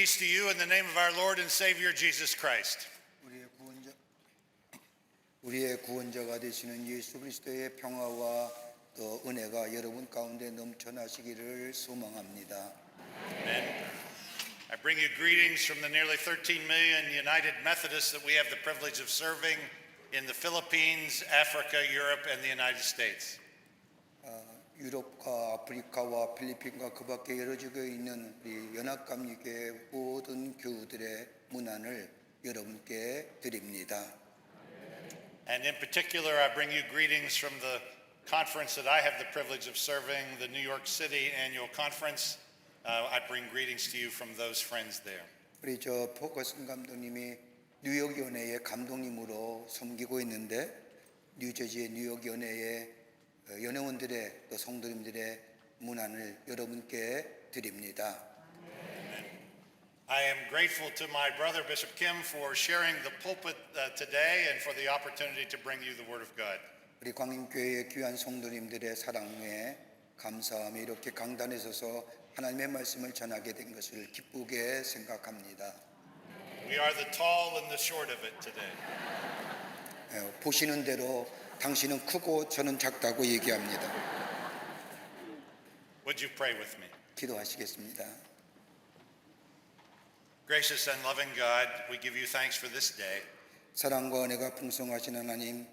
Peace to you in the name of our Lord and Savior Jesus Christ. 우리의 구원자가 되시는 예수 그리스도의 평화와 또 은혜가 여러분 가운데 넘쳐나시기를 소망합니다. Amen. I bring you greetings from the nearly 13 million United Methodists that we have the privilege of serving in the Philippines, Africa, Europe, and the United States. 유럽과 아프리카와 필리핀과 그 밖에 여러 지역에 있는 우리 연합감리교회 모든 교우들의 문안을 여러분께 드립니다. And in particular, I bring you greetings from the conference that I have the privilege of serving, the New York City Annual Conference. I bring greetings to you from those friends there. 우리 포커슨 감독님이 뉴욕 연회의 감독님으로 섬기고 있는데 뉴저지의 뉴욕 연회의 연회원들의 또 성도님들의 문안을 여러분께 드립니다. I am grateful to my brother Bishop Kim for sharing the pulpit today and for the opportunity to bring you the Word of God. 우리 광림교회의 귀한 성도님들의 사랑에 감사하며 이렇게 강단에 서서 하나님의 말씀을 전하게 된 것을 기쁘게 생각합니다. We are the tall and the short of it today. 보시는 대로 당신은 크고 저는 작다고 얘기합니다. Would you pray with me? 기도하시겠습니다. Gracious and loving God, we give you thanks for this day. 사랑과 은혜가 풍성하신 하나님,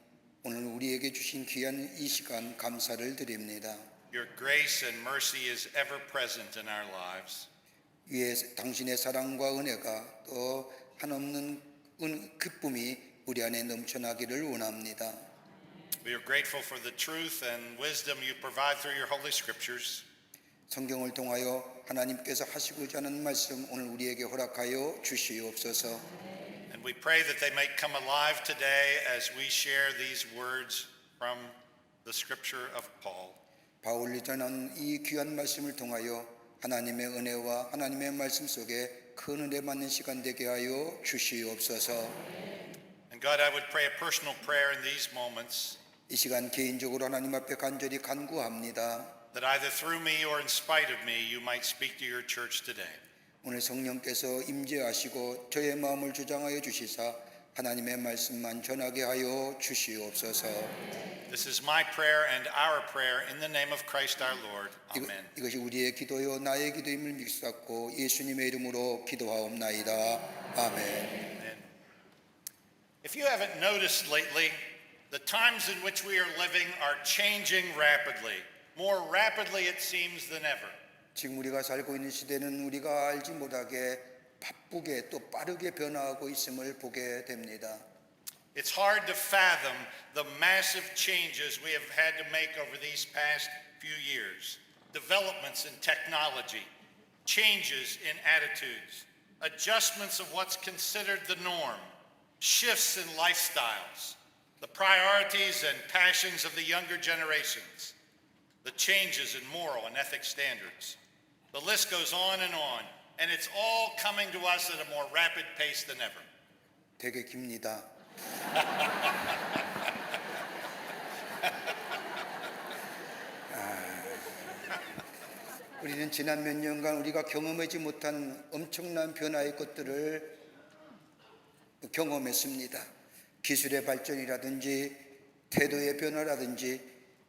오늘 우리에게 주신 귀한 이 시간 감사를 드립니다. Your grace and mercy is ever present in our lives. 위에 당신의 사랑과 은혜가 또 한없는 기쁨이 우리 안에 넘쳐나기를 원합니다. We are grateful for the truth and wisdom you provide through your holy scriptures. 성경을 통하여 하나님께서 하시고자 하는 말씀 오늘 우리에게 허락하여 주시옵소서. And we pray that they may come alive today as we share these words from the scripture of Paul. 바울이 전한 이 귀한 말씀을 통하여 하나님의 은혜와 하나님의 말씀 속에 큰 은혜 받는 시간 되게 하여 주시옵소서. And God, I would pray a personal prayer in these moments. 이 시간 개인적으로 하나님 앞에 간절히 간구합니다. That either through me or in spite of me, you might speak to your church today. 오늘 성령께서 임재하시고 저의 마음을 주장하여 주시사 하나님의 말씀만 전하게 하여 주시옵소서. This is my prayer and our prayer in the name of Christ our Lord. Amen. 이것이 우리의 기도요 나의 기도임을 믿사옵고 예수님의 이름으로 기도하옵나이다. 아멘. Amen. If you haven't noticed lately, the times in which we are living are changing rapidly. More rapidly it seems than ever. 지금 우리가 살고 있는 시대는 우리가 알지 못하게 바쁘게 또 빠르게 변화하고 있음을 보게 됩니다. It's hard to fathom the massive changes we have had to make over these past few years. Developments in technology, changes in attitudes, adjustments of what's considered the norm, shifts in lifestyles, the priorities and passions of the younger generations, the changes in moral and ethic standards. The list goes on, and it's all coming to us at a more rapid pace than ever. 되게 깁니다. 우리는 지난 몇 년간 우리가 경험하지 못한 엄청난 변화의 것들을 경험했습니다. 기술의 발전이라든지 태도의 변화라든지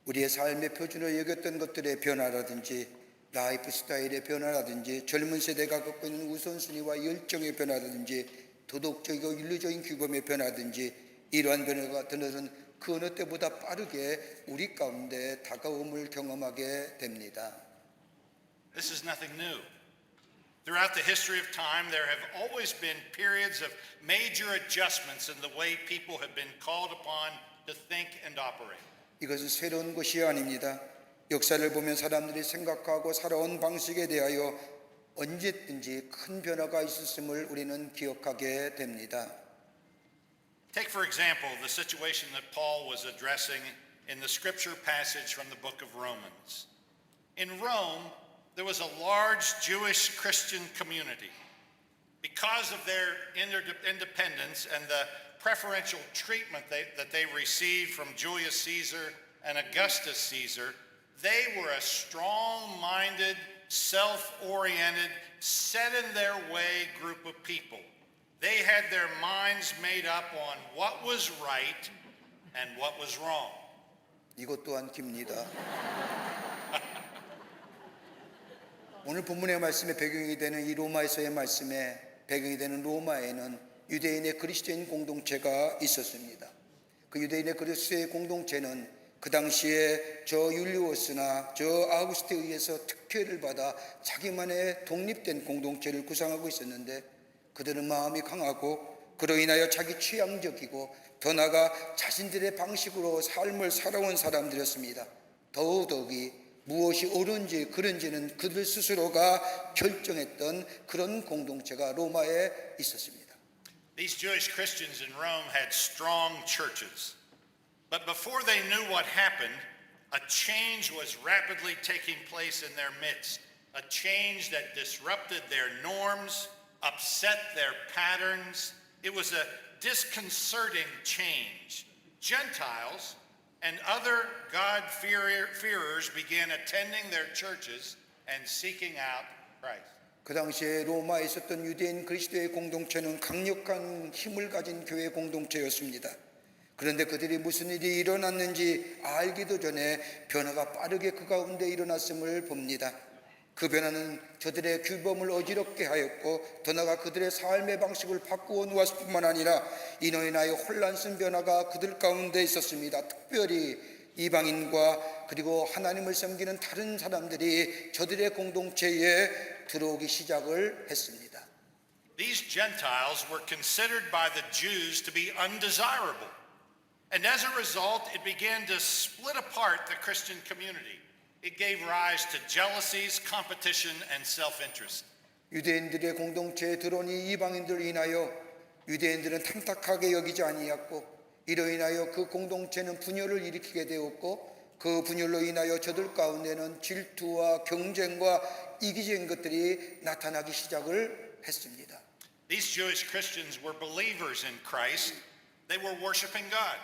우리의 삶의 표준으로 여겼던 것들의 변화라든지 라이프 스타일의 변화라든지 젊은 세대가 갖고 있는 우선순위와 열정의 변화라든지 도덕적이고 윤리적인 규범의 변화라든지 이러한 변화가 드늘은 그 어느 때보다 빠르게 우리 가운데 다가옴을 경험하게 됩니다. This is nothing new. Throughout the history of time, there have always been periods of major adjustments in the way people have been called upon to think and operate. 이것은 새로운 것이 아닙니다. 역사를 보면 사람들이 생각하고 살아온 방식에 대하여 언제든지 큰 변화가 있었음을 우리는 기억하게 됩니다. Take for example the situation that Paul was addressing in the scripture passage from the book of Romans. In Rome, there was a large Jewish Christian community. Because of their independence and the preferential treatment that they received from Julius Caesar and Augustus Caesar, they were a strong-minded, self-oriented, set in their way group of people. They had their minds made up on what was right and what was wrong. 이것 또한 깁니다. 오늘 본문의 말씀의 배경이 되는 이 로마에서의 말씀에 배경이 되는 로마에는 유대인의 그리스도인 공동체가 있었습니다. 그 유대인의 그리스도의 공동체는 그 당시에 저 율리오스나 저 아우구스트에 의해서 특혜를 받아 자기만의 독립된 공동체를 구성하고 있었는데 그들은 마음이 강하고 그로 인하여 자기 취향적이고 더 나아가 자신들의 방식으로 삶을 살아온 사람들이었습니다. 더더욱이 무엇이 옳은지 그른지는 그들 스스로가 결정했던 그런 공동체가 로마에 있었습니다. These Jewish Christians in Rome had strong churches. But before they knew what happened, a change was rapidly taking place in their midst. A change that disrupted their norms, upset their patterns. It was a disconcerting change. Gentiles and other God-fearers began attending their churches and seeking out Christ. 그 당시에 로마에 있었던 유대인 그리스도의 공동체는 강력한 힘을 가진 교회 공동체였습니다. 그런데 그들이 무슨 일이 일어났는지 알기도 전에 변화가 빠르게 그 가운데 일어났음을 봅니다. 그 변화는 저들의 규범을 어지럽게 하였고 더 나아가 그들의 삶의 방식을 바꾸어 놓았을 뿐만 아니라 이로 인하여 혼란스러운 변화가 그들 가운데 있었습니다. 특별히 이방인과 그리고 하나님을 섬기는 다른 사람들이 저들의 공동체에 들어오기 시작을 했습니다. These Gentiles were considered by the Jews to be undesirable. And as a result, it began to split apart the Christian community. It gave rise to jealousies, competition, and self-interest. 유대인들의 공동체에 들어온 이 이방인들로 인하여 유대인들은 탐탁하게 여기지 아니하였고 이로 인하여 그 공동체는 분열을 일으키게 되었고 그 분열로 인하여 저들 가운데는 질투와 경쟁과 이기적인 것들이 나타나기 시작을 했습니다. These Jewish Christians were believers in Christ. They were worshiping God.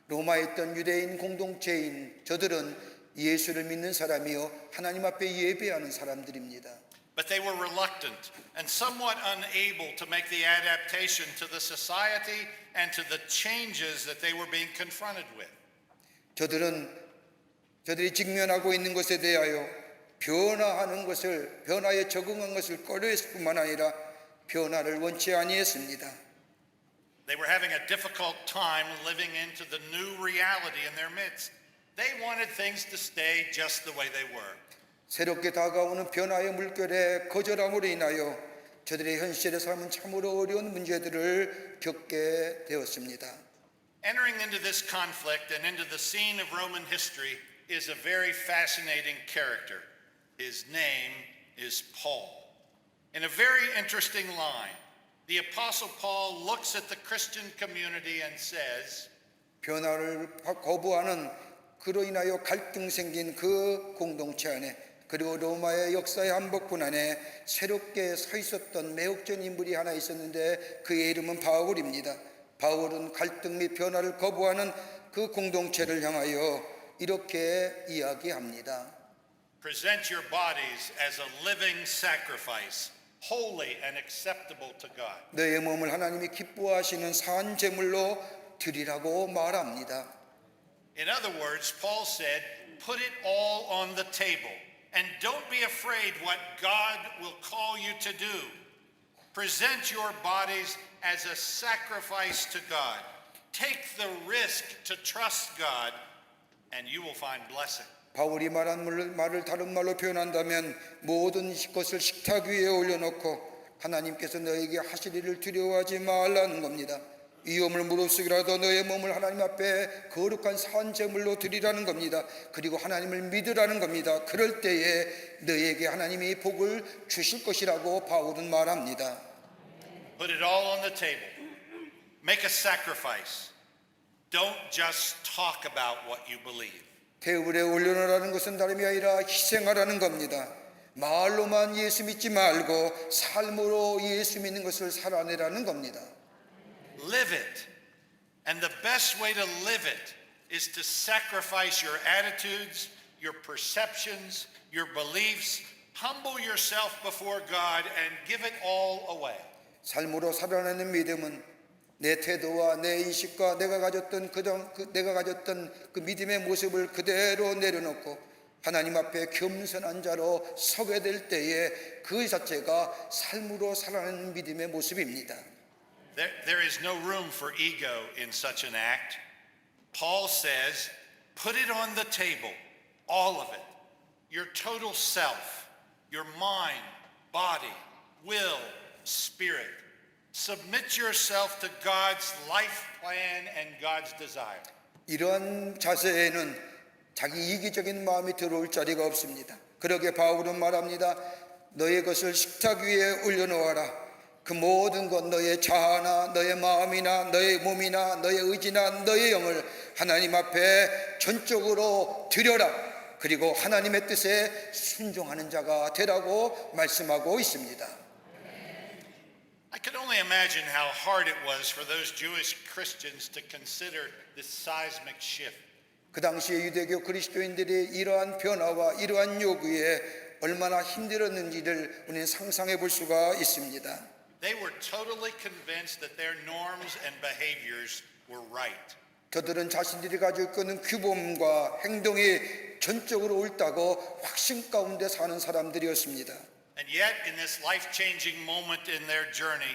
로마에 있던 유대인 공동체인 저들은 예수를 믿는 사람이요 하나님 앞에 예배하는 사람들입니다. But they were reluctant and somewhat unable to make the adaptation to the society and to the changes that they were being confronted with. 저들이 직면하고 있는 것에 대하여 변화에 적응한 것을 꺼려했을 뿐만 아니라 변화를 원치 아니했습니다. They were having a difficult time living into the new reality in their midst. They wanted things to stay just the way they were. 새롭게 다가오는 변화의 물결에 거절함으로 인하여 저들의 현실의 삶은 참으로 어려운 문제들을 겪게 되었습니다. Entering into this conflict and into the scene of Roman history is a very fascinating character. His name is Paul. In a very interesting line, the Apostle Paul looks at the Christian community and says, 변화를 거부하는 그로 인하여 갈등 생긴 그 공동체 안에 그리고 로마의 역사의 한복판 안에 새롭게 서 있었던 매혹적인 인물이 하나 있었는데 그의 이름은 바울입니다. 바울은 갈등 및 변화를 거부하는 그 공동체를 향하여 이렇게 이야기합니다. Present your bodies as a living sacrifice, holy and acceptable to God. 너의 몸을 하나님이 기뻐하시는 산 제물로 드리라고 말합니다. In other words, Paul said, put it all on the table and don't be afraid what God will call you to do. Present your bodies as a sacrifice to God. Take the risk to trust God and you will find blessing. 바울이 말한 말을 다른 말로 표현한다면 모든 것을 식탁 위에 올려놓고 하나님께서 너에게 하실 일을 두려워하지 말라는 겁니다. 위험을 무릅쓰기라도 너의 몸을 하나님 앞에 거룩한 산 제물로 드리라는 겁니다. 그리고 하나님을 믿으라는 겁니다. 그럴 때에 너에게 하나님이 복을 주실 것이라고 바울은 말합니다. Put it all on the table. Make a sacrifice. Don't just talk about what you believe. 테이블에 올려놓으라는 것은 다름이 아니라 희생하라는 겁니다. 말로만 예수 믿지 말고 삶으로 예수 믿는 것을 살아내라는 겁니다. Live it. And the best way to live it is to sacrifice your attitudes, your perceptions, your beliefs, Humble yourself before God and give it all away. 삶으로 살아내는 믿음은 내 태도와 내 인식과 내가 가졌던 그 믿음의 모습을 그대로 내려놓고 하나님 앞에 겸손한 자로 서게 될 때에 그 자체가 삶으로 살아내는 믿음의 모습입니다. There is no room for ego in such an act. Paul says, put it on the table, all of it. Your total self, your mind, body, will, spirit. Submit yourself to God's life plan and God's desire. 이러한 자세에는 자기 이기적인 마음이 들어올 자리가 없습니다. 그러게 바울은 말합니다. 너의 것을 식탁 위에 올려놓아라. 그 모든 것 너의 자아나 너의 마음이나 너의 몸이나 너의 의지나 너의 영을 하나님 앞에 전적으로 드려라. 그리고 하나님의 뜻에 순종하는 자가 되라고 말씀하고 있습니다. I could only imagine how hard it was for those Jewish Christians to consider this seismic shift. 그 당시에 유대교 그리스도인들이 이러한 변화와 이러한 요구에 얼마나 힘들었는지를 우리는 상상해 볼 수가 있습니다. They were totally convinced that their norms and behaviors were right. 그들은 자신들이 가지고 있는 규범과 행동이 전적으로 옳다고 확신 가운데 사는 사람들이었습니다. And yet, in this life-changing moment in their journey,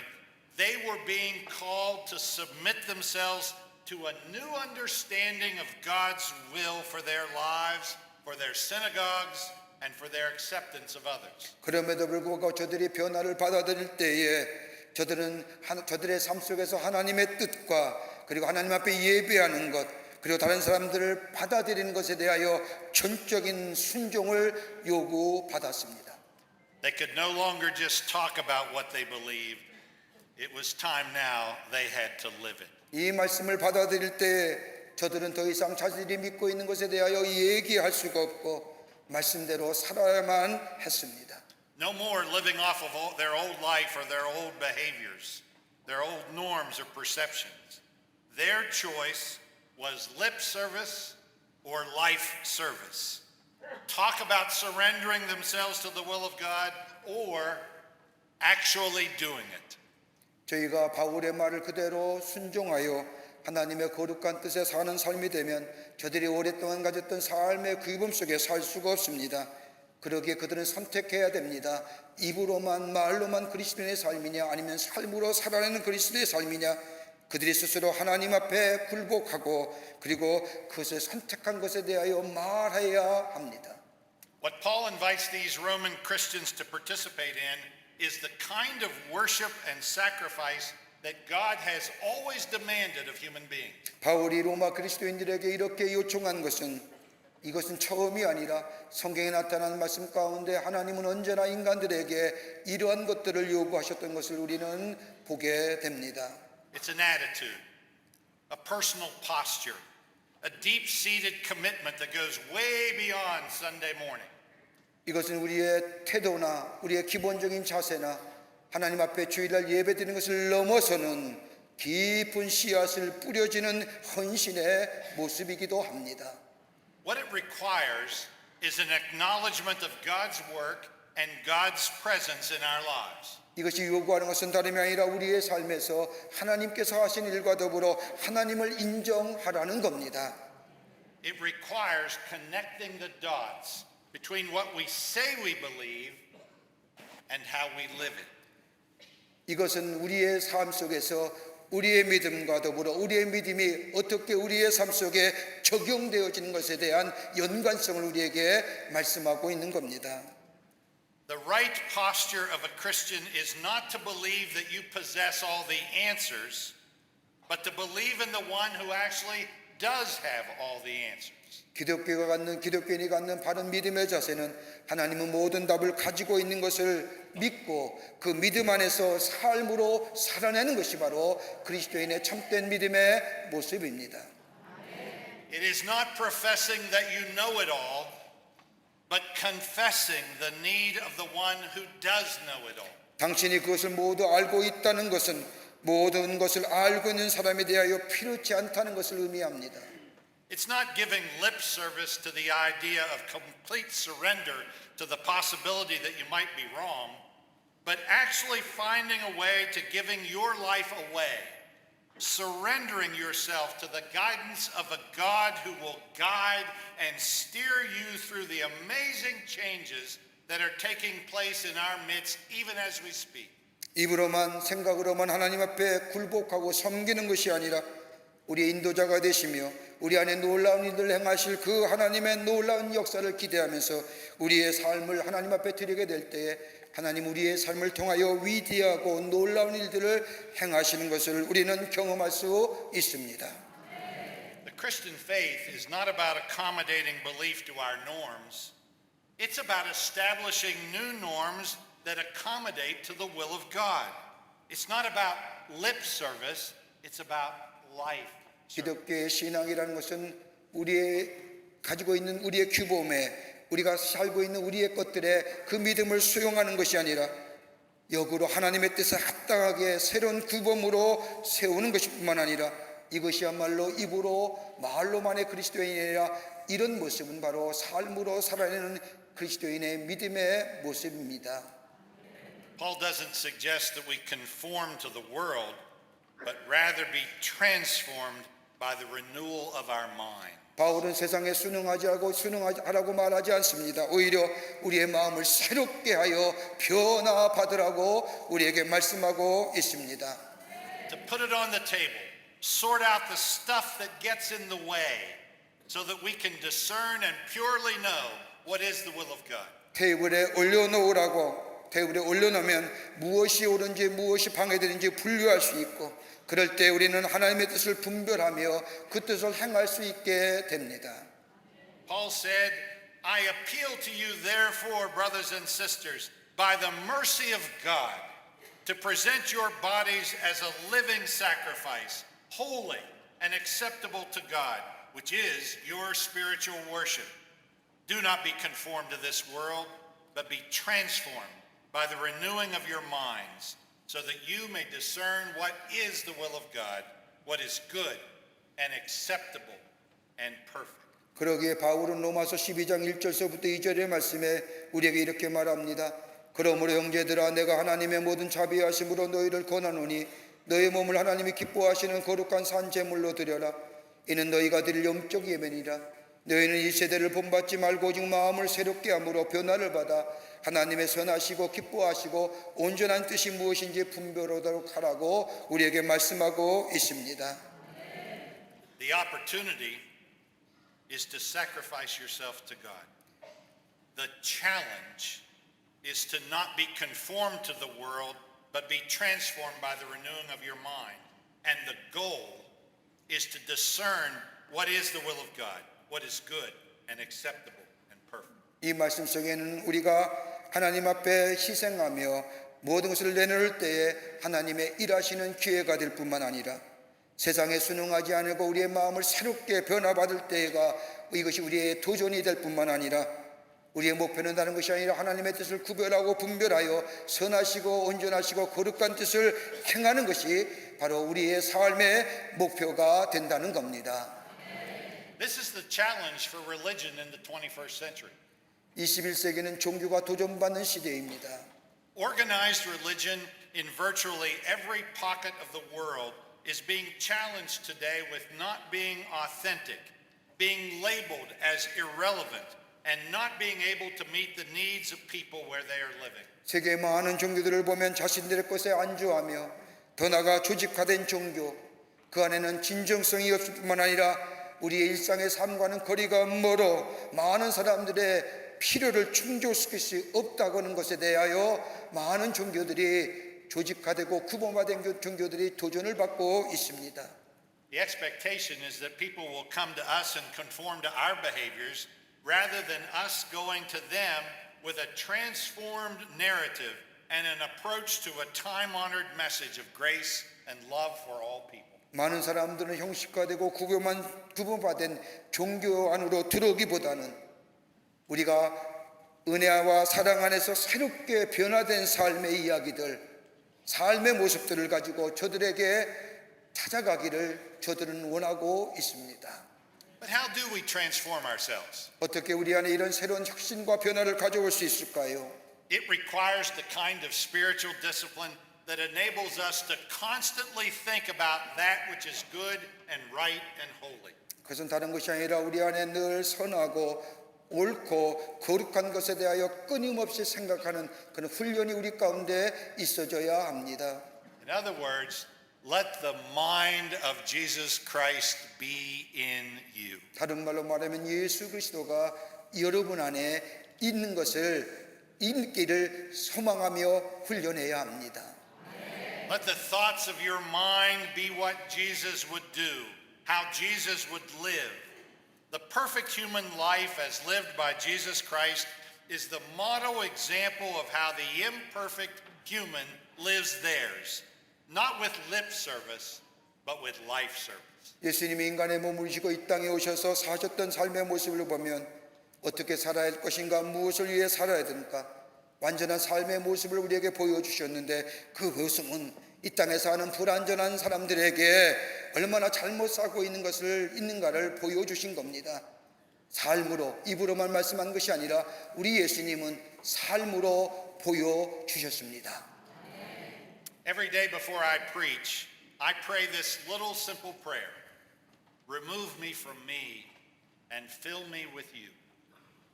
they were being called to submit themselves to a new understanding of God's will for their lives, for their synagogues, and for their acceptance of others. 그럼에도 불구하고 저들이 변화를 받아들일 때에 저들의 삶 속에서 하나님의 뜻과 그리고 하나님 앞에 예배하는 것 그리고 다른 사람들을 받아들이는 것에 대하여 전적인 순종을 요구받았습니다. They could no longer just talk about what they believed. It was time now they had to live it. 이 말씀을 받아들일 때 저들은 더 이상 자신들이 믿고 있는 것에 대하여 얘기할 수가 없고 말씀대로 살아야만 했습니다. No more living off of their old life or their old behaviors, their old norms or perceptions. Their choice was lip service or life service. Talk about surrendering themselves to the will of God or actually doing it. 저희가 바울의 말을 그대로 순종하여 하나님의 거룩한 뜻에 사는 삶이 되면 저들이 오랫동안 가졌던 삶의 규범 속에 살 수가 없습니다. 그러기에 그들은 선택해야 됩니다. 입으로만 말로만 그리스도인의 삶이냐 아니면 삶으로 살아내는 그리스도의 삶이냐. 그들이 스스로 하나님 앞에 굴복하고 그리고 그것을 선택한 것에 대하여 말해야 합니다. What Paul invites these Roman Christians to participate in is the kind of worship and sacrifice that God has always demanded of human beings. 바울이 로마 그리스도인들에게 이렇게 요청한 것은 이것은 처음이 아니라 성경에 나타난 말씀 가운데 하나님은 언제나 인간들에게 이러한 것들을 요구하셨던 것을 우리는 보게 됩니다. It's an attitude, a personal posture, a deep-seated commitment that goes way beyond Sunday morning. 이것은 우리의 태도나 우리의 기본적인 자세나 하나님 앞에 주일날 예배드리는 것을 넘어서는 깊은 씨앗을 뿌려지는 헌신의 모습이기도 합니다. What it requires is an acknowledgement of God's work and God's presence in our lives. 이것이 요구하는 것은 다름이 아니라 우리의 삶에서 하나님께서 하신 일과 더불어 하나님을 인정하라는 겁니다. It requires connecting the dots between what we say we believe and how we live it. 이것은 우리의 삶 속에서 우리의 믿음과 더불어 우리의 믿음이 어떻게 우리의 삶 속에 적용되어지는 것에 대한 연관성을 우리에게 말씀하고 있는 겁니다. The right posture of a Christian is not to believe that you possess all the answers, but to believe in the one who actually does have all the answers. 기독교인이 갖는 바른 믿음의 자세는 하나님은 모든 답을 가지고 있는 것을 믿고 그 믿음 안에서 삶으로 살아내는 것이 바로 그리스도인의 참된 믿음의 모습입니다. It is not professing that you know it all, but confessing the need of the one who does know it all. 당신이 그것을 모두 알고 있다는 것은 모든 것을 알고 있는 사람에 대하여 필요치 않다는 것을 의미합니다. It's not giving lip service to the idea of complete surrender to the possibility that you might be wrong, but actually finding a way to giving your life away, surrendering yourself to the guidance of a God who will guide and steer you through the amazing changes that are taking place in our midst even as we speak. 입으로만 생각으로만 하나님 앞에 굴복하고 섬기는 것이 아니라 우리의 인도자가 되시며 우리 안에 놀라운 일을 행하실 그 하나님의 놀라운 역사를 기대하면서 우리의 삶을 하나님 앞에 드리게 될 때에 하나님 우리의 삶을 통하여 위대하고 놀라운 일들을 행하시는 것을 우리는 경험할 수 있습니다. The Christian faith is not about accommodating belief to our norms. It's about establishing new norms that accommodate to the will of God. It's not about lip service, it's about life. 기독교의 신앙이라는 것은 우리의 가지고 있는 우리의 규범에 우리가 살고 있는 우리의 것들에 그 믿음을 수용하는 것이 아니라 역으로 하나님의 뜻에 합당하게 새로운 규범으로 세우는 것뿐만 아니라 이것이야말로 입으로 말로만의 그리스도인이라 이런 모습은 바로 삶으로 살아내는 그리스도인의 믿음의 모습입니다. Paul doesn't suggest that we conform to the world, but rather be transformed by the renewal of our mind. 바울은 세상에 순응하라고 말하지 않습니다. 오히려 우리의 마음을 새롭게 하여 변화받으라고 우리에게 말씀하고 있습니다. To put it on the table, sort out the stuff that gets in the way, so that we can discern and purely know what is the will of God. 테이블에 올려놓으라고 테이블에 올려놓으면 무엇이 옳은지 무엇이 방해되는지 분류할 수 있고 그럴 때 우리는 하나님의 뜻을 분별하며 그 뜻을 행할 수 있게 됩니다. Paul said, I appeal to you therefore, brothers and sisters, by the mercy of God, to present your bodies as a living sacrifice, holy and acceptable to God, which is your spiritual worship. Do not be conformed to this world, but be transformed by the renewing of your minds, so that you may discern what is the will of God, what is good and acceptable and perfect. 그러기에 바울은 로마서 12장 1절서부터 2절의 말씀에 우리에게 이렇게 말합니다. 그러므로 형제들아 내가 하나님의 모든 자비하심으로 너희를 권하노니 너희 몸을 하나님이 기뻐하시는 거룩한 산 제물로 드려라. 이는 너희가 드릴 영적 예배니라. 너희는 이 세대를 본받지 말고 오직 마음을 새롭게 함으로 변화를 받아 하나님의 선하시고 기뻐하시고 온전한 뜻이 무엇인지 분별하도록 하라고 우리에게 말씀하고 있습니다. The opportunity is to sacrifice yourself to God. The challenge is to not be conformed to the world, but be transformed by the renewing of your mind. And the goal is to discern what is the will of God, what is good and acceptable and perfect. 이 말씀 속에는 우리가 하나님 앞에 희생하며 모든 것을 내놓을 때에 하나님의 일하시는 기회가 될 뿐만 아니라 세상에 순응하지 않고 우리의 마음을 새롭게 변화받을 때가 이것이 우리의 도전이 될 뿐만 아니라 우리의 목표는 다른 것이 아니라 하나님의 뜻을 구별하고 분별하여 선하시고 온전하시고 거룩한 뜻을 행하는 것이 바로 우리의 삶의 목표가 된다는 겁니다. This is the challenge for religion in the 21st century. 21세기는 종교가 도전받는 시대입니다. Organized religion in virtually every pocket of the world is being challenged today with not being authentic, being labeled as irrelevant, and not being able to meet the needs of people where they are living. 세계의 많은 종교들을 보면 자신들의 것에 안주하며 더 나아가 조직화된 종교, 그 안에는 진정성이 없을 뿐만 아니라 우리의 일상의 삶과는 거리가 멀어 많은 사람들의 필요를 충족시킬 수 없다고 하는 것에 대하여 많은 종교들이 조직화되고 규모화된 종교들이 도전을 받고 있습니다. The expectation is that people will come to us and conform to our behaviors rather than us going to them with a transformed narrative and an approach to a time-honored message of grace and love for all people. 많은 사람들은 형식화되고 규모화된 종교 안으로 들어오기보다는 우리가 은혜와 사랑 안에서 새롭게 변화된 삶의 이야기들, 삶의 모습들을 가지고 저들에게 찾아가기를 저들은 원하고 있습니다. But how do we transform ourselves? 어떻게 우리 안에 이런 새로운 혁신과 변화를 가져올 수 있을까요? It requires the kind of spiritual discipline that enables us to constantly think about that which is good and right and holy. 그것은 다른 것이 아니라 우리 안에 늘 선하고 옳고 거룩한 것에 대하여 끊임없이 생각하는 그런 훈련이 우리 가운데 있어져야 합니다. In other words, let the mind of Jesus Christ be in you. 다른 말로 말하면 예수 그리스도가 여러분 안에 있는 것을 있기를 소망하며 훈련해야 합니다. Let the thoughts of your mind be what Jesus would do, how Jesus would live. The perfect human life as lived by Jesus Christ is the model example of how the imperfect human lives theirs, not with lip service, but with life service. 예수님이 인간의 몸을 입으시고 이 땅에 오셔서 사셨던 삶의 모습을 보면 어떻게 살아야 할 것인가, 무엇을 위해 살아야 됩니까? 완전한 삶의 모습을 우리에게 보여주셨는데 그것은 이 땅에 사는 불완전한 사람들에게 얼마나 잘못 살고 있는가를 보여주신 겁니다. 삶으로, 입으로만 말씀한 것이 아니라 우리 예수님은 삶으로 보여주셨습니다. Every day before I preach, I pray this little simple prayer. Remove me from me and fill me with you.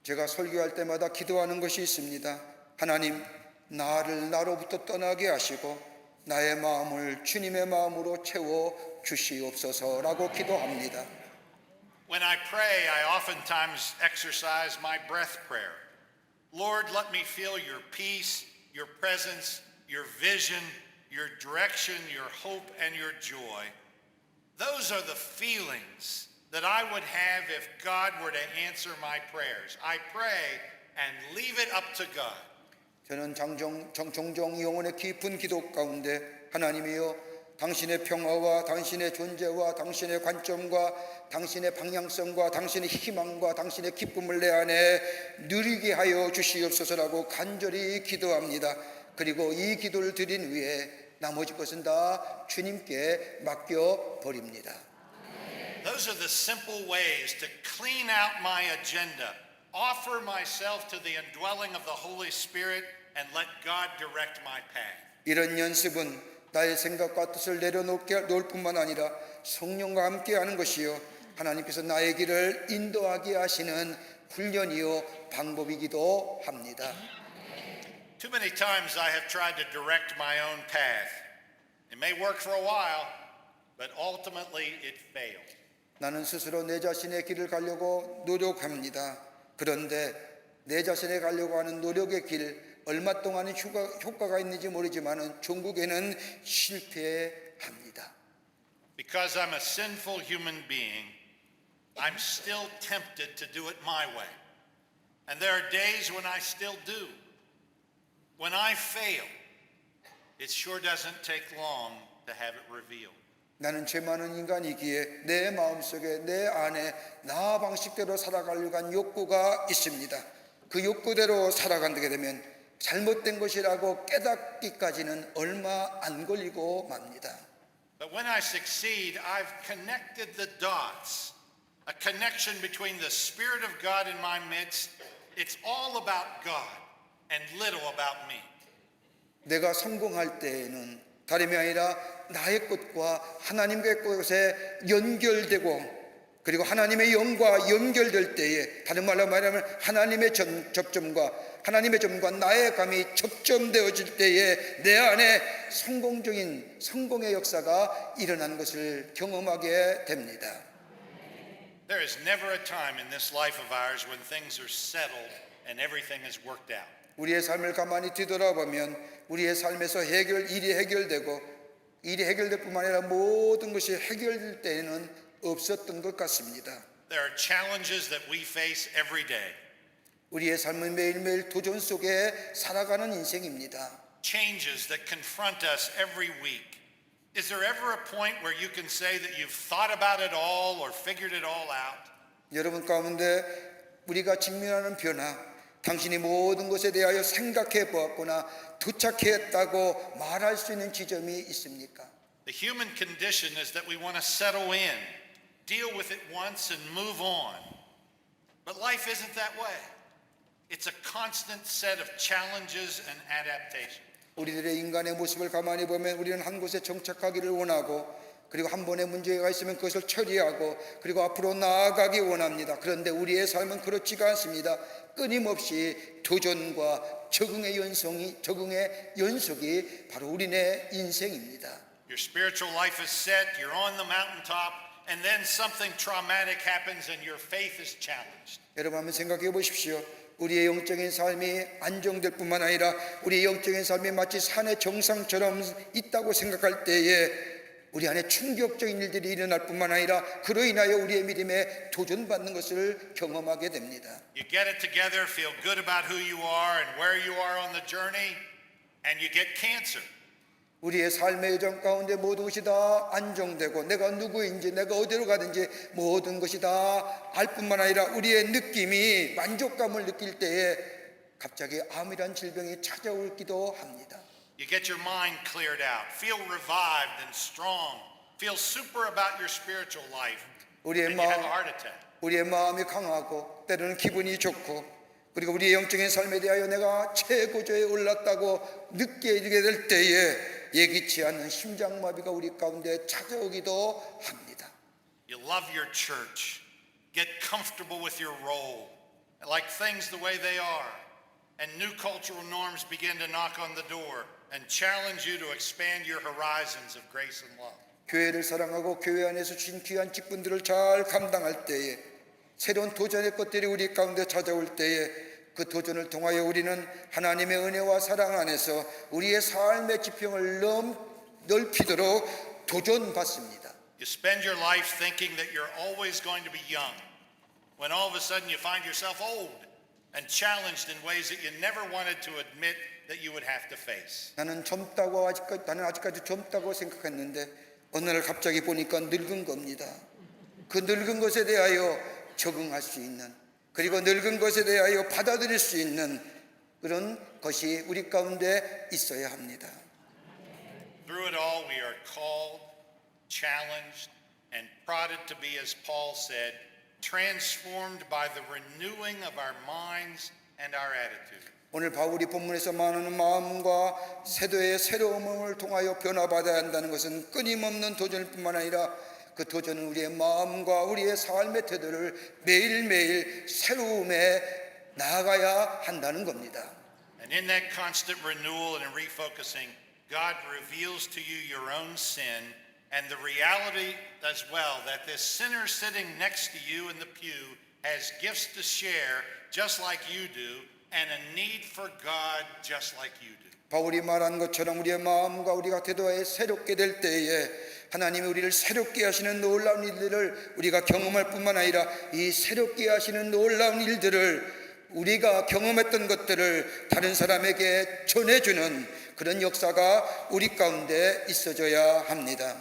제가 설교할 때마다 기도하는 것이 있습니다. 하나님, 나를 나로부터 떠나게 하시고 나의 마음을 주님의 마음으로 채워 주시옵소서라고 기도합니다. When I pray, I oftentimes exercise my breath prayer. Lord, let me feel your peace, your presence, your vision, your direction, your hope, and your joy. Those are the feelings that I would have if God were to answer my prayers. I pray and leave it up to God. 저는 종종 영혼의 깊은 기도 가운데 하나님이여 당신의 평화와 당신의 존재와 당신의 관점과 당신의 방향성과 당신의 희망과 당신의 기쁨을 내 안에 누리게 하여 주시옵소서라고 간절히 기도합니다. 그리고 이 기도를 드린 후에 나머지 것은 다 주님께 맡겨버립니다. Those are the simple ways to clean out my agenda, offer myself to the indwelling of the Holy Spirit, and let God direct my path. 이런 연습은 나의 생각과 뜻을 내려놓을 뿐만 아니라 성령과 함께하는 것이요 하나님께서 나의 길을 인도하게 하시는 훈련이요 방법이기도 합니다. Too many times I have tried to direct my own path. It may work for a while, but ultimately it failed. 나는 스스로 내 자신의 길을 가려고 노력합니다. 그런데 내 자신에 가려고 하는 노력의 길 얼마 동안 효과가 있는지 모르지만 종국에는 실패합니다. Because I'm a sinful human being, I'm still tempted to do it my way. And there are days when I still do. When I fail, it sure doesn't take long to have it revealed. 나는 죄 많은 인간이기에 내 마음속에 내 안에 나 방식대로 살아가려고 한 욕구가 있습니다. 그 욕구대로 살아가게 되면 잘못된 것이라고 깨닫기까지는 얼마 안 걸리고 맙니다. But when I succeed, I've connected the dots. A connection between the Spirit of God in my midst. It's all about God and little about me. 내가 성공할 때에는 다름이 아니라 나의 것과 하나님의 것에 연결되고 그리고 하나님의 영과 연결될 때에 다른 말로 말하면 하나님의 접점과 나의 감이 접점되어질 때에 내 안에 성공의 역사가 일어나는 것을 경험하게 됩니다. There is never a time in this life of ours when things are settled and everything is worked out. 우리의 삶을 가만히 뒤돌아보면 우리의 삶에서 일이 해결될 뿐만 아니라 모든 것이 해결될 때에는 없었던 것 같습니다. There are challenges that we face every day. 우리의 삶은 매일매일 도전 속에 살아가는 인생입니다. Changes that confront us every week. Is there ever a point where you can say that you've thought about it all or figured it all out? 여러분 가운데 우리가 직면하는 변화, 당신이 모든 것에 대하여 생각해 보았거나 도착했다고 말할 수 있는 지점이 있습니까? The human condition is that we want to settle in. deal with it once and move on. But life isn't that way. It's a constant set of challenges and adaptation. 우리들의 인간의 모습을 가만히 보면 우리는 한 곳에 정착하기를 원하고 그리고 한 번의 문제가 있으면 그것을 처리하고 그리고 앞으로 나아가기 원합니다. 그런데 우리의 삶은 그렇지가 않습니다. 끊임없이 도전과 적응의 연속이 바로 우리네 인생입니다. Your spiritual life is set, you're on the mountaintop, and then something traumatic happens and your faith is challenged. 여러분 한번 생각해 보십시오. 우리의 영적인 삶이 안정될 뿐만 아니라 우리의 영적인 삶이 마치 산의 정상처럼 있다고 생각할 때에 우리 안에 충격적인 일들이 일어날 뿐만 아니라 그로 인하여 우리의 믿음에 도전받는 것을 경험하게 됩니다. You get it together, feel good about who you are and where you are on the journey, and you get cancer. 우리의 삶의 여정 가운데 모든 것이 다 안정되고 내가 누구인지 내가 어디로 가든지 모든 것이 다 알 뿐만 아니라 우리의 느낌이 만족감을 느낄 때에 갑자기 암이란 질병이 찾아오기도 합니다. You get your mind cleared out, feel revived and strong, feel super about your spiritual life, 우리의 and you have a heart attack. 우리의 마음이 강하고 때로는 기분이 좋고 그리고 우리의 영적인 삶에 대하여 내가 최고조에 올랐다고 느끼게 될 때에 예기치 않은 심장마비가 우리 가운데 찾아오기도 합니다. You love your church, get comfortable with your role, like things the way they are, and new cultural norms begin to knock on the door and challenge you to expand your horizons of grace and love. 교회를 사랑하고 교회 안에서 주신 귀한 직분들을 잘 감당할 때에 새로운 도전의 것들이 우리 가운데 찾아올 때에 그 도전을 통하여 우리는 하나님의 은혜와 사랑 안에서 우리의 삶의 지평을 넓히도록 도전받습니다. You spend your life thinking that you're always going to be young, when all of a sudden you find yourself old and challenged in ways that you never wanted to admit that you would have to face. 나는 아직까지 젊다고 생각했는데 어느 날 갑자기 보니까 늙은 겁니다. 그 늙은 것에 대하여 적응할 수 있는 그리고 늙은 것에 대하여 받아들일 수 있는 그런 것이 우리 가운데 있어야 합니다. Through it all, we are called, challenged, and prodded to be, as Paul said, transformed by the renewing of our minds and our attitude. 오늘 바울이 본문에서 말하는 마음과 세도의 새로움을 통하여 변화받아야 한다는 것은 끊임없는 도전일 뿐만 아니라 그 도전은 우리의 마음과 우리의 삶의 태도를 매일매일 새로움에 나아가야 한다는 겁니다. And in that constant renewal and refocusing, God reveals to you your own sin and the reality as well that this sinner sitting next to you in the pew has gifts to share just like you do and a need for God just like you do. 바울이 말한 것처럼 우리의 마음과 우리가 태도에 새롭게 될 때에 하나님이 우리를 새롭게 하시는 놀라운 일들을 우리가 경험할 뿐만 아니라 이 새롭게 하시는 놀라운 일들을 우리가 경험했던 것들을 다른 사람에게 전해주는 그런 역사가 우리 가운데 있어져야 합니다.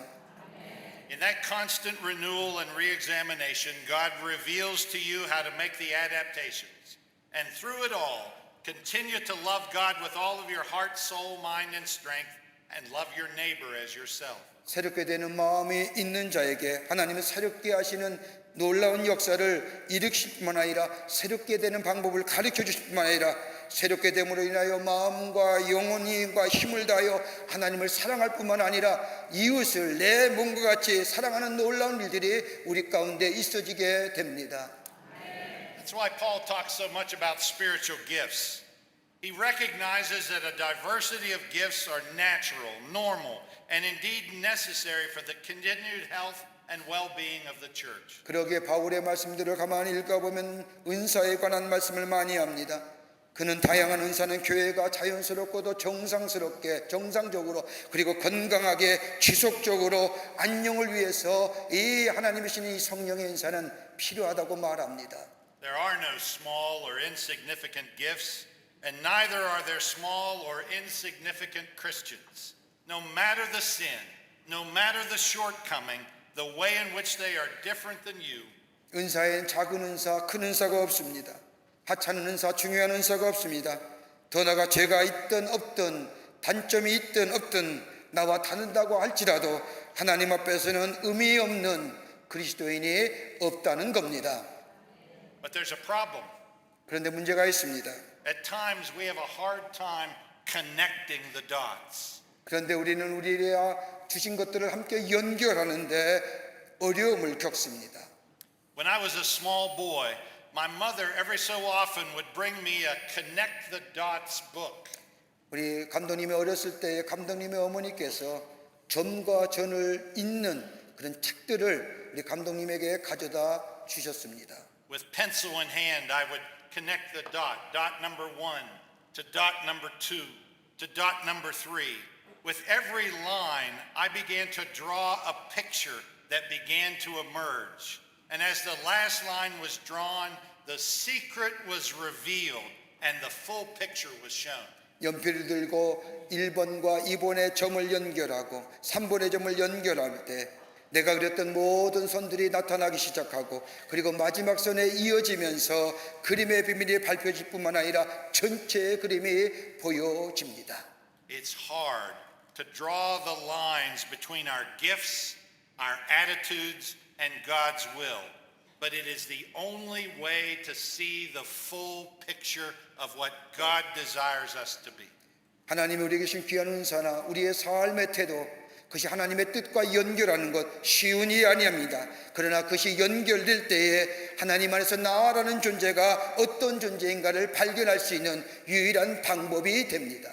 In that constant renewal and re-examination, God reveals to you how to make the adaptations. And through it all, continue to love God with all of your heart, soul, mind, and strength, and love your neighbor as yourself. 새롭게 되는 마음이 있는 자에게 하나님은 새롭게 하시는 놀라운 역사를 일으키실 뿐만 아니라 새롭게 되는 방법을 가르쳐 주실 뿐만 아니라 새롭게 됨으로 인하여 마음과 영혼과 힘을 다하여 하나님을 사랑할 뿐만 아니라 이웃을 내 몸과 같이 사랑하는 놀라운 일들이 우리 가운데 있어지게 됩니다. That's why Paul talks so much about spiritual gifts. He recognizes that a diversity of gifts are natural, normal, and indeed necessary for the continued health and well-being of the church. 그러기에 바울의 말씀들을 가만히 읽어보면 은사에 관한 말씀을 많이 합니다. 그는 다양한 은사는 교회가 자연스럽고도 정상적으로 그리고 건강하게 지속적으로 안녕을 위해서 이 하나님이 주신 이 성령의 은사는 필요하다고 말합니다. There are no small or insignificant gifts, and neither are there small or insignificant Christians. No matter the sin, no matter the shortcoming, the way in which they are different than you. 은사엔 작은 은사, 큰 은사가 없습니다. 하찮은 은사, 중요한 은사가 없습니다. 더 나아가 죄가 있든 없든 단점이 있든 없든 나와 다른다고 할지라도 하나님 앞에서는 의미 없는 그리스도인이 없다는 겁니다. But there's a problem. 그런데 문제가 있습니다. At times we have a hard time connecting the dots. 그런데 우리는 우리가 주신 것들을 함께 연결하는데 어려움을 겪습니다. When I was a small boy, my mother every so often would bring me a Connect the Dots book. 우리 감독님이 어렸을 때 감독님의 어머니께서 점과 전을 잇는 그런 책들을 우리 감독님에게 가져다 주셨습니다. With pencil in hand, I would connect the dot, dot number 1 to dot number 2 to dot number 3. With every line, I began to draw a picture that began to emerge. And as the last line was drawn, the secret was revealed and the full picture was shown. 연필을 들고 1번과 2번의 점을 연결하고 3번의 점을 연결할 때 내가 그렸던 모든 선들이 나타나기 시작하고 그리고 마지막 선에 이어지면서 그림의 비밀이 밝혀질 뿐만 아니라 전체의 그림이 보여집니다. It's hard to draw the lines between our gifts, our attitudes, and God's will. But it is the only way to see the full picture of what God desires us to be. 하나님이 우리에게 주신 귀한 은사나 우리의 삶의 태도 그것이 하나님의 뜻과 연결하는 것 쉬운 일이 아니합니다. 그러나 그것이 연결될 때에 하나님 안에서 나라는 존재가 어떤 존재인가를 발견할 수 있는 유일한 방법이 됩니다.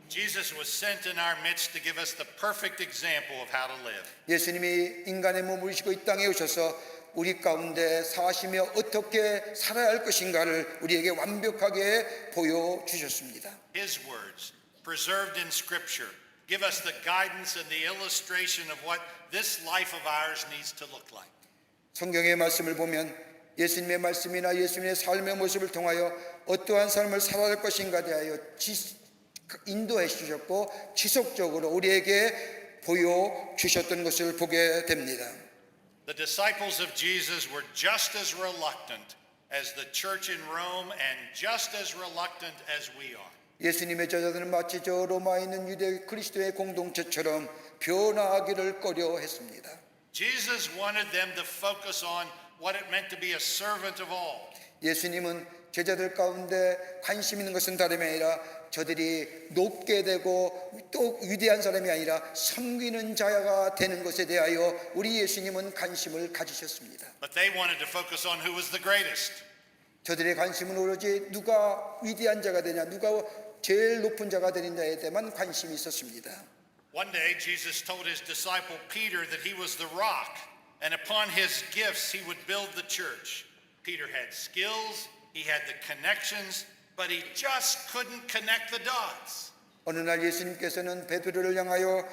Jesus was sent in our midst to give us the perfect example of how to live. 예수님이 인간의 몸을 입으시고 이 땅에 오셔서 우리 가운데 사시며 어떻게 살아야 할 것인가를 우리에게 완벽하게 보여주셨습니다. His words, preserved in Scripture, give us the guidance and the illustration of what this life of ours needs to look like. 성경의 말씀을 보면 예수님의 말씀이나 예수님의 삶의 모습을 통하여 어떠한 삶을 살아야 할 것인가에 대하여 인도해 주셨고 지속적으로 우리에게 보여주셨던 것을 보게 됩니다. The disciples of Jesus were just as reluctant as the church in Rome and just as reluctant as we are. 예수님의 제자들은 마치 저 로마에 있는 유대 그리스도의 공동체처럼 변화하기를 꺼려했습니다. Jesus wanted them to focus on what it meant to be a servant of all. 예수님은 제자들 가운데 관심 있는 것은 다름이 아니라 저들이 높게 되고 또 위대한 사람이 아니라 섬기는 자가 되는 것에 대하여 우리 예수님은 관심을 가지셨습니다. But they wanted to focus on who was the greatest. 저들의 관심은 오로지 누가 위대한 자가 되냐, 누가 제일 높은 자가 되느냐에 대해만 관심이 있었습니다. One day Jesus told his disciple Peter that he was the rock and upon his gifts he would build the church. Peter had skills, he had the connections, but he just couldn't connect the dots. 어느 날 예수님께서는 베드로를 향하여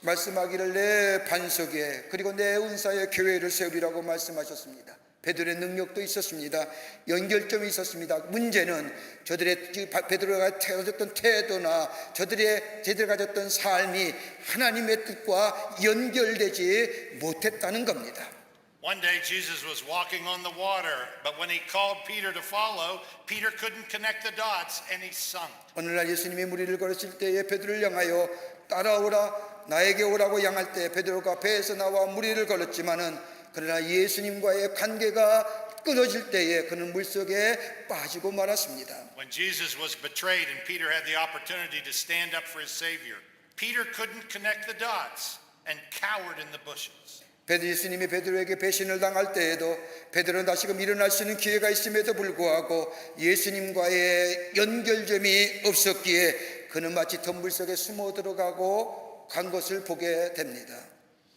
말씀하기를 내 반석에 그리고 내 은사의 교회를 세우리라고 말씀하셨습니다. 베드로의 능력도 있었습니다. 연결점이 있었습니다. 문제는 저들의 베드로가 가졌던 태도나 제대로 가졌던 삶이 하나님의 뜻과 연결되지 못했다는 겁니다. One day Jesus was walking on the water, but when he called Peter to follow, Peter couldn't connect the dots and he sunk. 어느 날 예수님이 무리를 걸으실 때에 베드로를 향하여 따라오라 나에게 오라고 향할 때 베드로가 배에서 나와 무리를 걸었지만은 그러나 예수님과의 관계가 끊어질 때에 그는 물속에 빠지고 말았습니다. When Jesus was betrayed and Peter had the opportunity to stand up for his Savior, Peter couldn't connect the dots and cowered in the bushes. 예수님이 베드로에게 배신을 당할 때에도 베드로는 다시금 일어날 수 있는 기회가 있음에도 불구하고 예수님과의 연결점이 없었기에 그는 마치 덤불 속에 숨어 들어가고 간 것을 보게 됩니다.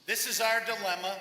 This is our dilemma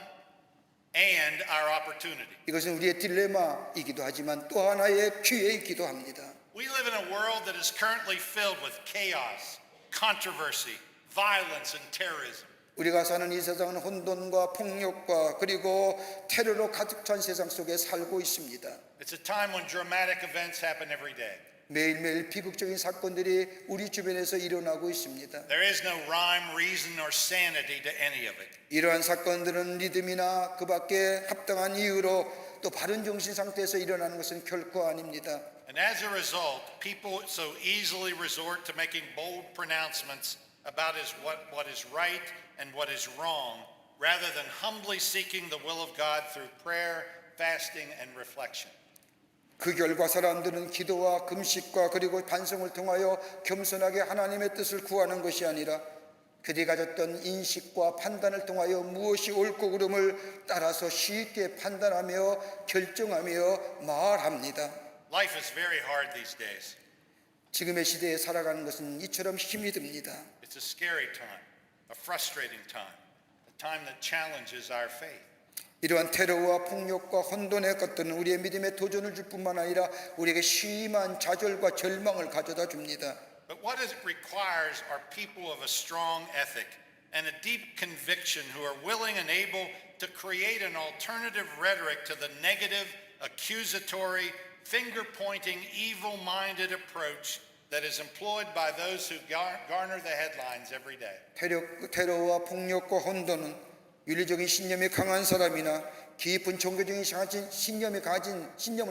and our opportunity. 이것은 우리의 딜레마이기도 하지만 또 하나의 기회이기도 합니다. We live in a world that is currently filled with chaos, controversy, violence, and terrorism. 우리가 사는 이 세상은 혼돈과 폭력과 그리고 테러로 가득 찬 세상 속에 살고 있습니다. It's a time when dramatic events happen every day. 매일매일 비극적인 사건들이 우리 주변에서 일어나고 있습니다. There is no rhyme, reason, or sanity to any of it. 이러한 사건들은 리듬이나 그 밖에 합당한 이유로 또 바른 정신 상태에서 일어나는 것은 결코 아닙니다. And as a result, people so easily resort to making bold pronouncements about what is right and what is wrong, rather than humbly seeking the will of God through prayer, fasting, and reflection. 그 결과 사람들은 기도와 금식과 그리고 반성을 통하여 겸손하게 하나님의 뜻을 구하는 것이 아니라 그들이 가졌던 인식과 판단을 통하여 무엇이 옳고 그름을 따라서 쉽게 판단하며 결정하며 말합니다. Life is very hard these days. 지금의 시대에 살아가는 것은 이처럼 힘이 듭니다. It's a scary time, a frustrating time, a time that challenges our faith. 이러한 테러와 폭력과 혼돈의 것들은 우리의 믿음에 도전을 줄 뿐만 아니라 우리에게 심한 좌절과 절망을 가져다 줍니다. But what it requires are people of a strong ethic and a deep conviction who are willing and able to create an alternative rhetoric to the negative, accusatory, finger-pointing, evil-minded approach that is employed by those who garner the headlines every day. 테러와 폭력과 혼돈은 윤리적인 신념이 강한 사람이나 깊은 종교적인 신념을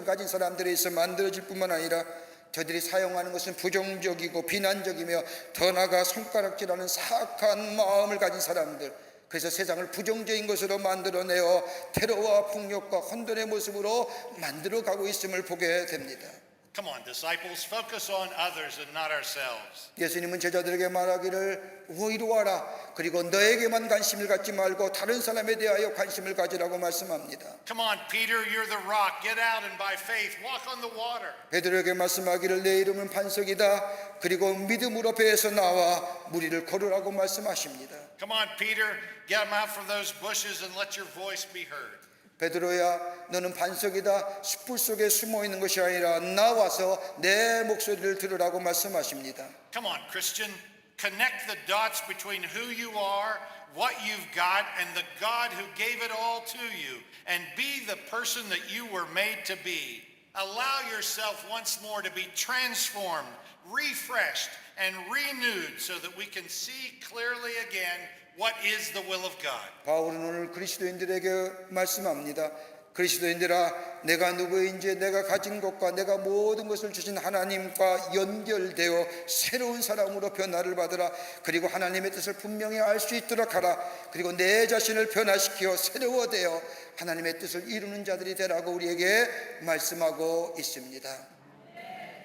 가진 사람들에서 만들어질 뿐만 아니라 저들이 사용하는 것은 부정적이고 비난적이며 더 나아가 손가락질하는 사악한 마음을 가진 사람들, 그래서 세상을 부정적인 것으로 만들어내어 테러와 폭력과 혼돈의 모습으로 만들어가고 있음을 보게 됩니다. Come on, disciples, focus on others and not ourselves. 예수님은 제자들에게 말하기를 이리 와라, 그리고 너에게만 관심을 갖지 말고 다른 사람에 대하여 관심을 가지라고 말씀합니다. Come on, Peter, you're the rock. Get out and by faith walk on the water. 베드로에게 말씀하기를 내 이름은 반석이다, 그리고 믿음으로 배에서 나와 무리를 걸으라고 말씀하십니다. Come on, Peter, get them out from those bushes and let your voice be heard. 베드로야, 너는 반석이다, 숯불 속에 숨어 있는 것이 아니라 나와서 내 목소리를 들으라고 말씀하십니다. Come on, Christian, connect the dots between who you are, what you've got, and the God who gave it all to you, and be the person that you were made to be. Allow yourself once more to be transformed, refreshed, and renewed so that we can see clearly again what is the will of God. 바울은 오늘 그리스도인들에게 말씀합니다. 그리스도인들아, 내가 누구인지 내가 가진 것과 내가 모든 것을 주신 하나님과 연결되어 새로운 사람으로 변화를 받으라. 그리고 하나님의 뜻을 분명히 알 수 있도록 하라. 그리고 내 자신을 변화시켜 새로워되어 하나님의 뜻을 이루는 자들이 되라고 우리에게 말씀하고 있습니다.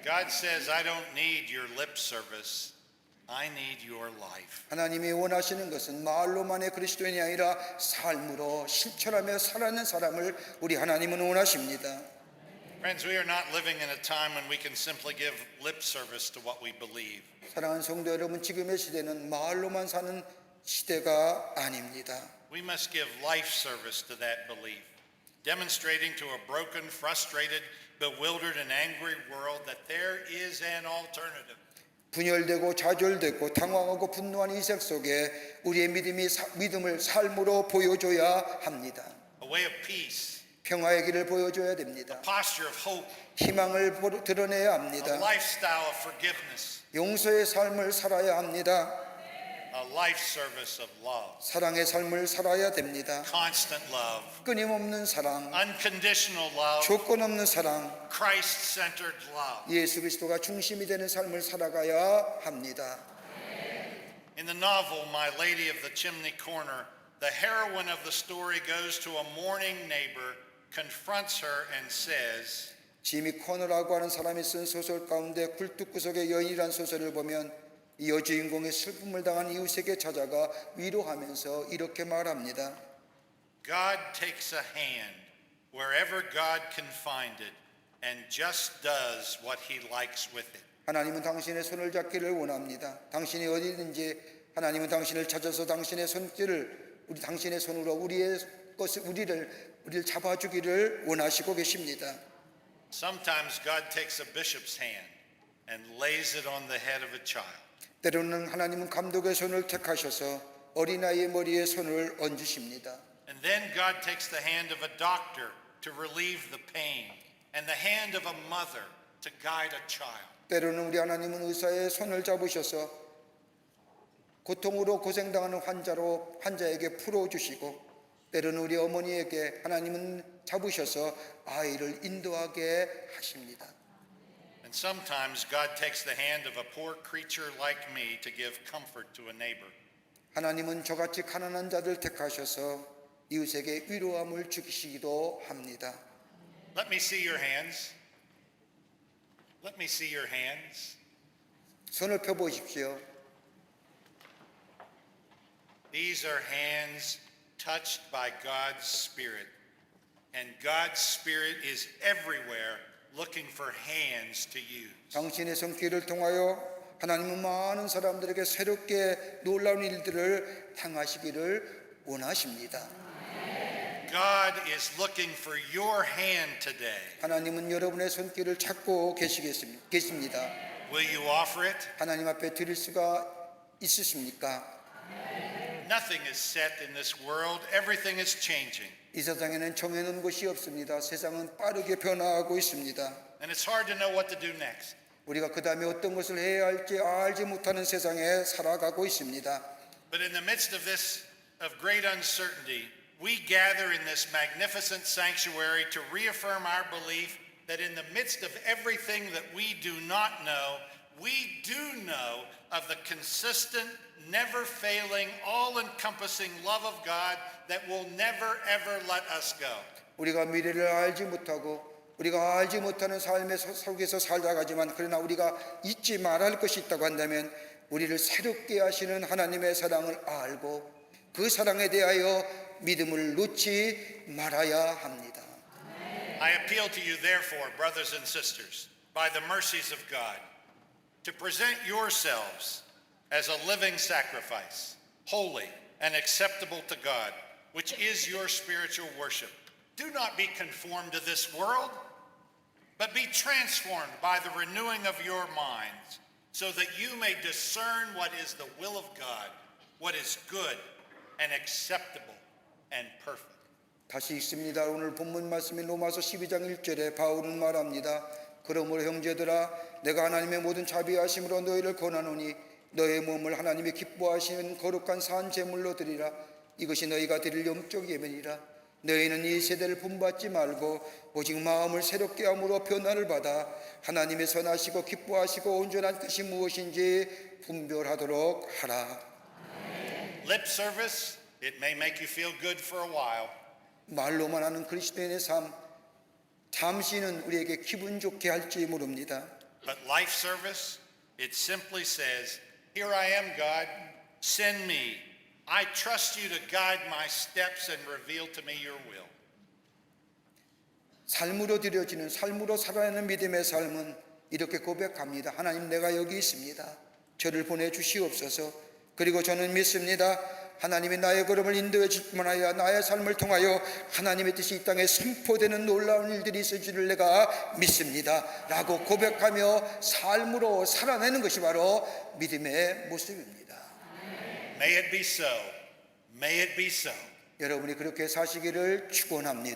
God says, I don't need your lip service. I need your life. 하나님이 원하시는 것은 말로만의 그리스도인이 아니라 삶으로 실천하며 살아가는 사람을 우리 하나님은 원하십니다. Friends, we are not living in a time when we can simply give lip service to what we believe. 사랑하는 성도 여러분, 지금의 시대는 말로만 사는 시대가 아닙니다. We must give life service to that belief, demonstrating to a broken, frustrated, bewildered, and angry world that there is an alternative. 분열되고 좌절되고 당황하고 분노한 이 색 속에 우리의 믿음을 삶으로 보여줘야 합니다. A way of peace, 평화의 길을 보여줘야 됩니다. posture of hope, 희망을 드러내야 a 합니다. lifestyle of forgiveness, 용서의 삶을 살아야 합니다. a life service of love, 사랑의 삶을 살아야 됩니다. constant love, 끊임없는 사랑, unconditional love, 조건 없는 사랑, Christ-centered love. 예수 그리스도가 중심이 되는 삶을 살아가야 합니다. In the novel My Lady of the Chimney Corner, the heroine of the story goes to a mourning neighbor, confronts her and says, 지미 코너라고 하는 사람이 쓴 소설 가운데 굴뚝구석의 여인이라는 소설을 보면 이 여주인공의 슬픔을 당한 이웃에게 찾아가 위로하면서 이렇게 말합니다. God takes a hand wherever God can find it and just does what he likes with it. 하나님은 당신의 손을 잡기를 원합니다. 당신이 어디든지 하나님은 당신을 찾아서 당신의 당신의 손으로 우리를 잡아주기를 원하시고 계십니다. Sometimes God takes a bishop's hand and lays it on the head of a child. 때로는 하나님은 감독의 손을 택하셔서 어린아이의 머리에 손을 얹으십니다. And then God takes the hand of a doctor to relieve the pain and the hand of a mother to guide a child. 때로는 우리 하나님은 의사의 손을 잡으셔서 고통으로 고생당하는 환자에게 풀어주시고 때로는 우리 어머니에게 하나님은 잡으셔서 아이를 인도하게 하십니다. And sometimes God takes the hand of a poor creature like me to give comfort to a neighbor. 하나님은 저같이 가난한 자들 택하셔서 이웃에게 위로함을 주시기도 합니다. Let me see your hands. Let me see your hands. 손을 펴보십시오. These are hands touched by God's Spirit. And God's Spirit is everywhere looking for hands to use. 당신의 손길을 통하여 하나님은 많은 사람들에게 새롭게 놀라운 일들을 행하시기를 원하십니다. God is looking for your hand today. 하나님은 여러분의 손길을 찾고 계십니다. Will you offer it? 하나님 앞에 드릴 수가 있으십니까? Nothing is set in this world. Everything is changing. 이 세상에는 정해놓은 것이 없습니다. 세상은 빠르게 변화하고 있습니다. And it's hard to know what to do next. 우리가 그 다음에 어떤 것을 해야 할지 알지 못하는 세상에 살아가고 있습니다. But in the midst of this, of great uncertainty, we gather in this magnificent sanctuary to reaffirm our belief that in the midst of everything that we do not know, we do know of the consistent, never failing, all-encompassing love of God that will never ever let us go. 우리가 미래를 알지 못하고 우리가 알지 못하는 삶의 속에서 살다가지만 그러나 우리가 잊지 말아야 할 것이 있다고 한다면 우리를 새롭게 하시는 하나님의 사랑을 알고 그 사랑에 대하여 믿음을 놓지 말아야 합니다. I appeal to you, therefore, brothers and sisters, by the mercies of God, to present yourselves as a living sacrifice, holy and acceptable to God, which is your spiritual worship. Do not be conformed to this world, but be transformed by the renewing of your minds, so that you may discern what is the will of God, what is good and acceptable and perfect. 다시 읽습니다. 오늘 본문 말씀인 로마서 12장 1절에 바울은 말합니다. 그러므로 형제들아 내가 하나님의 모든 자비하심으로 너희를 권하노니 너의 몸을 하나님이 기뻐하시는 거룩한 산 제물로 드리라. 이것이 너희가 드릴 영적 예배니라. 너희는 이 세대를 본받지 말고 오직 마음을 새롭게 함으로 변화를 받아 하나님의 선하시고 기뻐하시고 온전한 뜻이 무엇인지 분별하도록 하라. Lip service, it may make you feel good for a while, 말로만 하는 그리스도인의 삶 잠시는 우리에게 기분 좋게 할지 모릅니다. but life service, it simply says, Here I am, God, send me. I trust you to guide my steps and reveal to me your will. 삶으로 드려지는 삶으로 살아내는 믿음의 삶은 이렇게 고백합니다. 하나님 내가 여기 있습니다. 저를 보내주시옵소서. 그리고 저는 믿습니다. 하나님이 나의 걸음을 인도해 줄 뿐만 아니라 나의 삶을 통하여 하나님의 뜻이 이 땅에 선포되는 놀라운 일들이 있을 줄을 내가 믿습니다 라고 고백하며 삶으로 살아내는 것이 바로 믿음의 모습입니다. May it be so. May it be so. 여러분이 그렇게 사시기를 축원합니다.